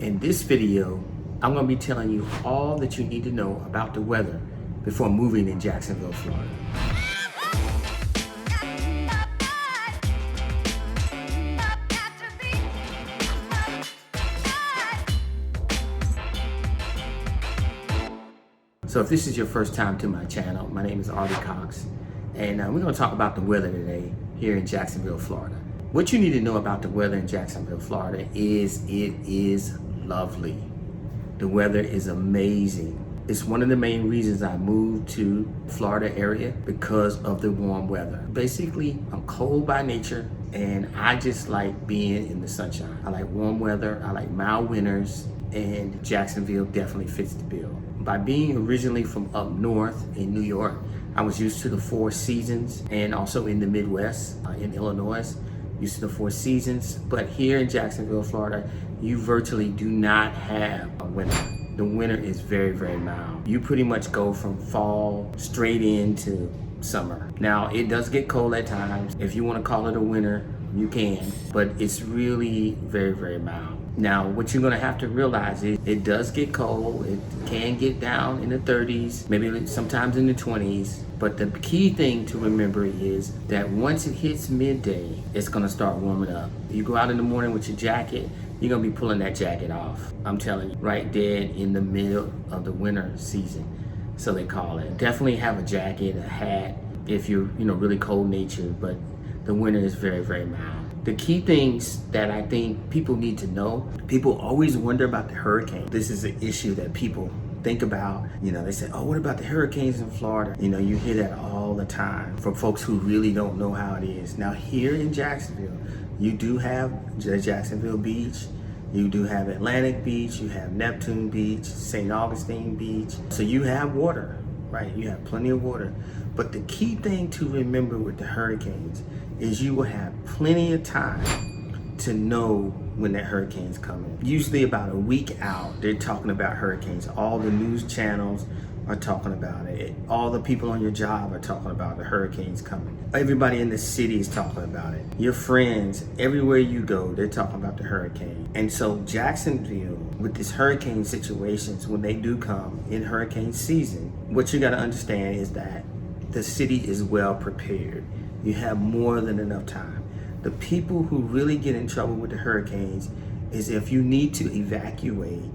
In this video, I'm going to be telling you all that you need to know about the weather before moving in Jacksonville, Florida. So if this is your first time to my channel, my name is Artie Cox, and we're going to talk about the weather today here in Jacksonville, Florida. What you need to know about the weather in Jacksonville, Florida is it is lovely. The weather is amazing. It's one of the main reasons I moved to Florida area, because of the warm weather. Basically, I'm cold by nature and I just like being in the sunshine. I like warm weather, I like mild winters, and Jacksonville definitely fits the bill. By being originally from up north in New York, I was used to the 4 seasons, and also in the Midwest, in Illinois, used to the 4 seasons. But here in Jacksonville, Florida, you virtually do not have a winter. The winter is very, very mild. You pretty much go from fall straight into summer. Now, it does get cold at times. If you want to call it a winter, you can, but it's really very, very mild. Now, what you're gonna have to realize is it does get cold. It can get down in the 30s, maybe sometimes in the 20s. But the key thing to remember is that once it hits midday, it's gonna start warming up. You go out in the morning with your jacket, you're gonna be pulling that jacket off. I'm telling you, right dead in the middle of the winter season, so they call it. Definitely have a jacket, a hat, if you're really cold natured, but the winter is very, very mild. The key things that I think people need to know, people always wonder about the hurricane. This is an issue that people think about. They say, oh, what about the hurricanes in Florida? You hear that all the time from folks who really don't know how it is. Now, here in Jacksonville, you do have the Jacksonville Beach, you do have Atlantic Beach, you have Neptune Beach, St. Augustine Beach. So you have water, right? You have plenty of water. But the key thing to remember with the hurricanes is you will have plenty of time to know when that hurricane's coming. Usually about a week out, they're talking about hurricanes. All the news channels are talking about it. All the people on your job are talking about the hurricanes coming. Everybody in the city is talking about it. Your friends, everywhere you go, they're talking about the hurricane. And so Jacksonville, with this hurricane situations, when they do come in hurricane season, what you gotta understand is that the city is well prepared. You have more than enough time. The people who really get in trouble with the hurricanes is if you need to evacuate,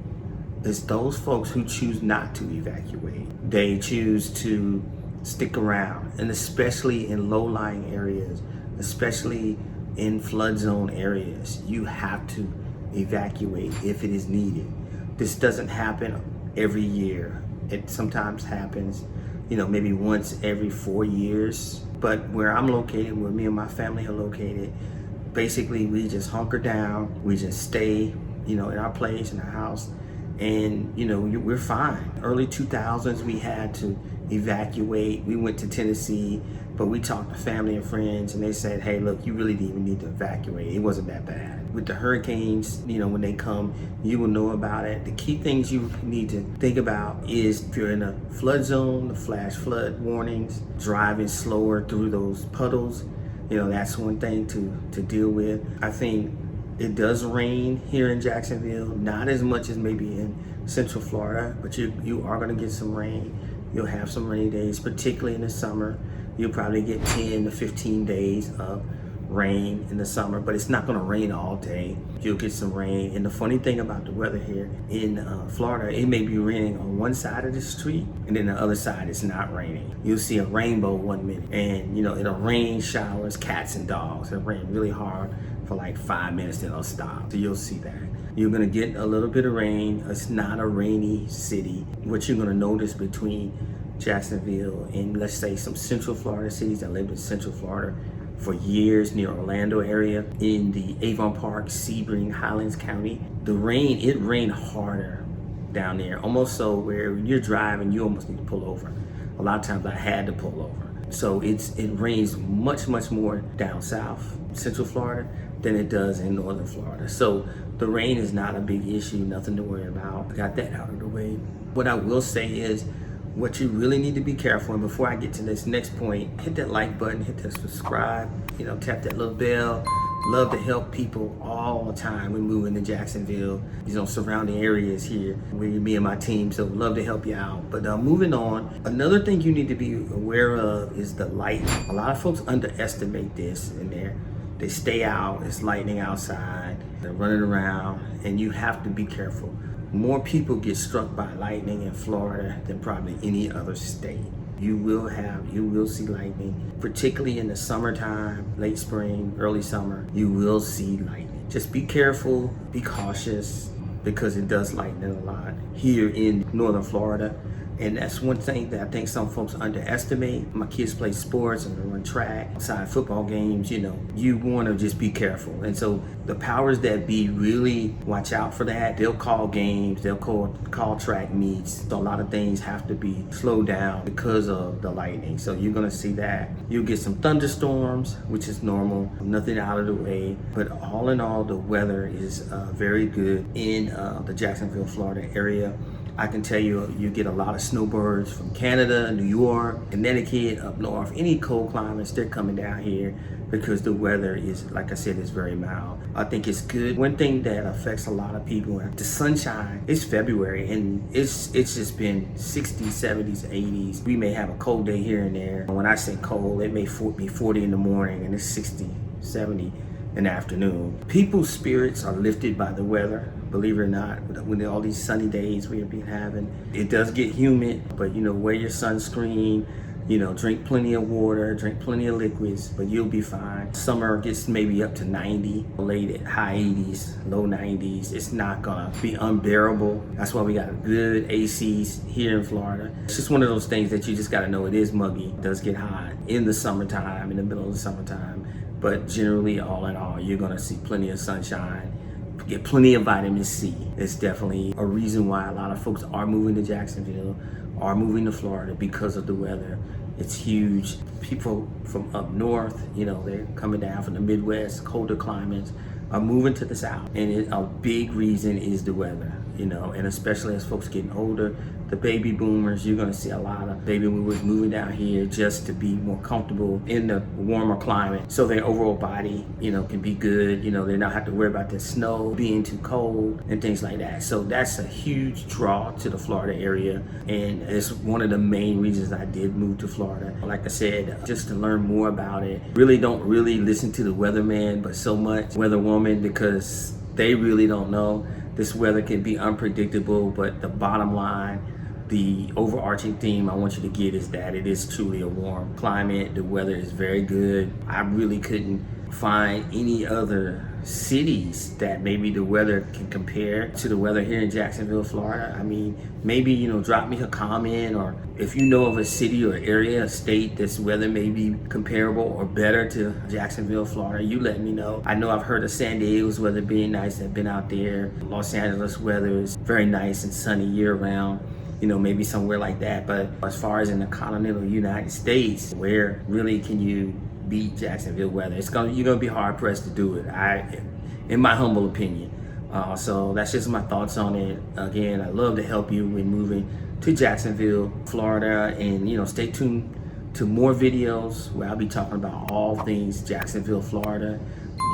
it's those folks who choose not to evacuate. They choose to stick around, and especially in low-lying areas, especially in flood zone areas, you have to evacuate if it is needed. This doesn't happen every year. It sometimes happens, maybe once every 4 years. But where I'm located, where me and my family are located, basically we just hunker down, we just stay, in our place, in our house, and we're fine. Early 2000s, we had to evacuate. We went to Tennessee, but we talked to family and friends, and they said, hey, look, you really didn't even need to evacuate. It wasn't that bad. With the hurricanes, when they come, you will know about it. The key things you need to think about is if you're in a flood zone, the flash flood warnings, driving slower through those puddles, that's one thing to deal with. I think it does rain here in Jacksonville, not as much as maybe in Central Florida, but you are gonna get some rain. You'll have some rainy days, particularly in the summer. You'll probably get 10 to 15 days of rain in the summer, but it's not gonna rain all day. You'll get some rain. And the funny thing about the weather here in Florida, it may be raining on one side of the street, and then the other side it's not raining. You'll see a rainbow one minute, and it'll rain showers, cats and dogs. It'll rain really hard for like 5 minutes, then it'll stop. So you'll see that. You're gonna get a little bit of rain. It's not a rainy city. What you're gonna notice between Jacksonville and, let's say, some Central Florida cities, I lived in Central Florida for years near Orlando area, in the Avon Park, Sebring, Highlands County. It rained harder down there, almost so where you're driving, you almost need to pull over. A lot of times I had to pull over. So it rains much, much more down south, Central Florida, than it does in Northern Florida. So the rain is not a big issue, nothing to worry about. Got that out of the way. What I will say is, what you really need to be careful, and before I get to this next point, hit that like button, hit that subscribe, tap that little bell, Love to help people all the time. We're moving to Jacksonville, surrounding areas here. Me and my team, so love to help you out. But moving on, another thing you need to be aware of is the light. A lot of folks underestimate this, and they stay out. It's lightning outside. They're running around, and you have to be careful. More people get struck by lightning in Florida than probably any other state. You will see lightning, particularly in the summertime, late spring, early summer. You will see lightning. Just be careful, be cautious, because it does lighten a lot here in northern Florida. And that's one thing that I think some folks underestimate. My kids play sports and they run track, outside football games, you want to just be careful. And so the powers that be really watch out for that. They'll call games, they'll call track meets. So a lot of things have to be slowed down because of the lightning. So you're going to see that. You'll get some thunderstorms, which is normal, nothing out of the way. But all in all, the weather is very good in the Jacksonville, Florida area. I can tell you, you get a lot of snowbirds from Canada, New York, Connecticut, up north, any cold climates, they're coming down here because the weather is, like I said, is very mild. I think it's good. One thing that affects a lot of people, the sunshine. It's February and it's just been 60s, 70s, 80s. We may have a cold day here and there. When I say cold, it may be 40 in the morning and it's 60, 70 in the afternoon. People's spirits are lifted by the weather. Believe it or not, when all these sunny days we have been having, it does get humid, but wear your sunscreen, drink plenty of water, drink plenty of liquids, but you'll be fine. Summer gets maybe up to 90, late at high 80s, low 90s. It's not gonna be unbearable. That's why we got good ACs here in Florida. It's just one of those things that you just gotta know it is muggy. It does get hot in the summertime, in the middle of the summertime, but generally, all in all, you're gonna see plenty of sunshine. Get plenty of vitamin C. It's definitely a reason why a lot of folks are moving to Jacksonville, are moving to Florida because of the weather. It's huge. People from up north, they're coming down from the Midwest, colder climates, are moving to the South. And a big reason is the weather, and especially as folks getting older, the baby boomers, you're gonna see a lot of baby boomers moving down here just to be more comfortable in the warmer climate. So their overall body, can be good. They not have to worry about the snow being too cold and things like that. So that's a huge draw to the Florida area. And it's one of the main reasons I did move to Florida. Like I said, just to learn more about it. Really don't listen to the weatherman, but so much weather woman, because they really don't know. This weather can be unpredictable, but the bottom line, the overarching theme I want you to get is that it is truly a warm climate. The weather is very good. I really couldn't find any other cities that maybe the weather can compare to the weather here in Jacksonville, Florida. I mean, maybe, drop me a comment, or if you know of a city or area, a state that's weather may be comparable or better to Jacksonville, Florida, you let me know. I know I've heard of San Diego's weather being nice. I've been out there. Los Angeles weather is very nice and sunny year round. Maybe somewhere like that. But as far as in the continental United States, where really can you beat Jacksonville weather? You're gonna be hard pressed to do it. In my humble opinion. So that's just my thoughts on it. Again, I love to help you when moving to Jacksonville, Florida, and stay tuned to more videos where I'll be talking about all things Jacksonville, Florida.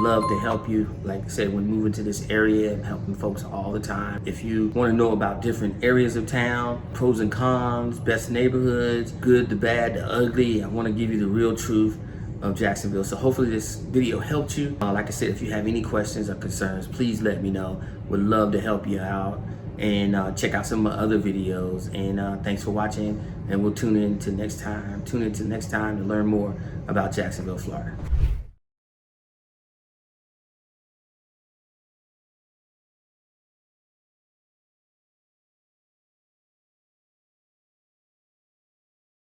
Love to help you, like I said, when moving to this area. I'm helping folks all the time. If you want to know about different areas of town, pros and cons, best neighborhoods, good, the bad, the ugly, I want to give you the real truth of Jacksonville. So hopefully this video helped you. Like I said, if you have any questions or concerns, please let me know. Would love to help you out. And check out some of my other videos. And thanks for watching. And we'll tune in to next time. Tune in to next time to learn more about Jacksonville, Florida.